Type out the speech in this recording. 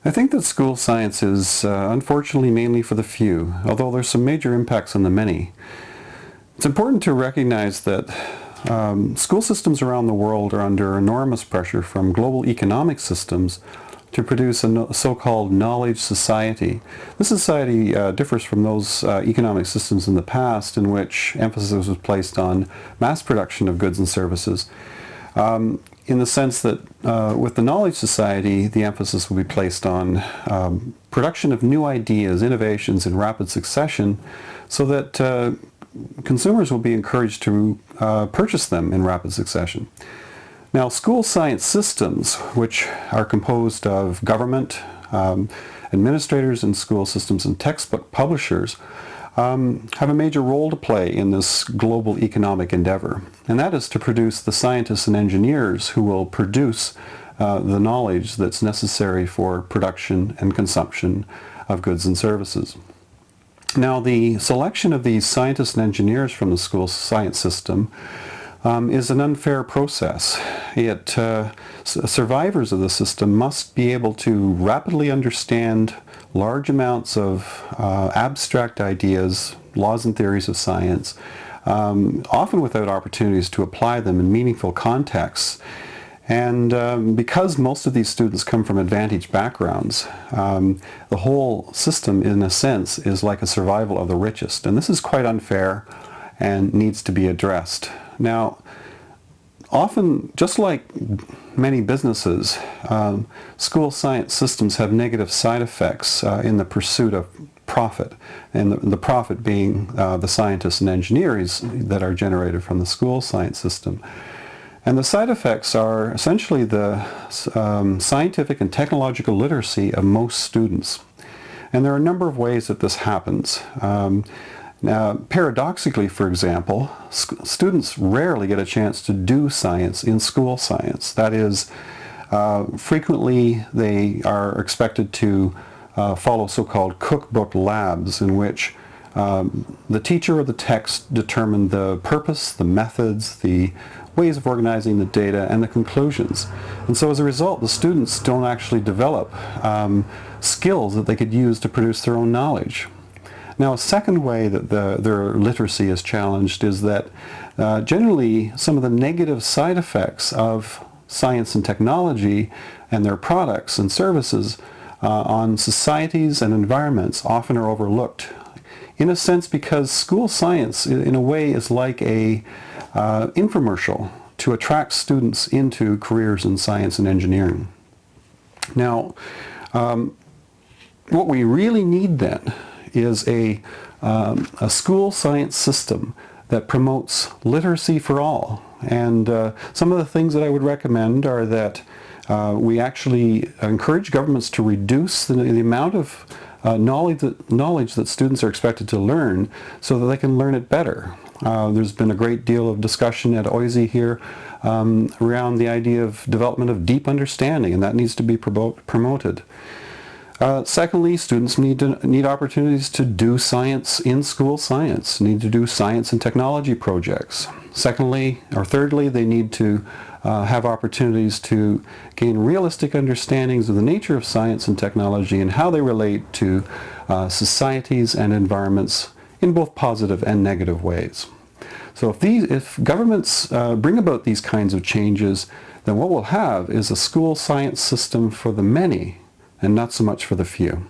I think that school science is unfortunately mainly for the few, although there's some major impacts on the many. It's important to recognize that school systems around the world are under enormous pressure from global economic systems to produce a so-called knowledge society. This society differs from those economic systems in the past in which emphasis was placed on mass production of goods and services. In the sense that with the knowledge society, the emphasis will be placed on production of new ideas, innovations in rapid succession, so that consumers will be encouraged to purchase them in rapid succession. Now, school science systems, which are composed of government, administrators in school systems, and textbook publishers, have a major role to play in this global economic endeavor, and that is to produce the scientists and engineers who will produce the knowledge that's necessary for production and consumption of goods and services. Now, the selection of these scientists and engineers from the school science system is an unfair process. Survivors of the system must be able to rapidly understand large amounts of abstract ideas, laws and theories of science, often without opportunities to apply them in meaningful contexts. And because most of these students come from advantaged backgrounds, the whole system, in a sense, is like a survival of the richest. And this is quite unfair and needs to be addressed. Now, often, just like many businesses, school science systems have negative side effects in the pursuit of profit, and the profit being the scientists and engineers that are generated from the school science system. And the side effects are essentially the scientific and technological literacy of most students. And there are a number of ways that this happens. Now, paradoxically, for example, students rarely get a chance to do science in school science. That is, frequently they are expected to follow so-called cookbook labs in which the teacher or the text determine the purpose, the methods, the ways of organizing the data, and the conclusions. And so as a result, the students don't actually develop skills that they could use to produce their own knowledge. Now, a second way that their literacy is challenged is that generally some of the negative side effects of science and technology and their products and services on societies and environments often are overlooked. In a sense, because school science, in a way, is like a infomercial to attract students into careers in science and engineering. Now, what we really need then is a school science system that promotes literacy for all. And some of the things that I would recommend are that we actually encourage governments to reduce the amount of knowledge that students are expected to learn so that they can learn it better. There's been a great deal of discussion at OISE here around the idea of development of deep understanding, and that needs to be promoted. Secondly, students need opportunities to do science in school science, need to do science and technology projects. Thirdly, they need to have opportunities to gain realistic understandings of the nature of science and technology and how they relate to societies and environments in both positive and negative ways. So if governments bring about these kinds of changes, then what we'll have is a school science system for the many and not so much for the few.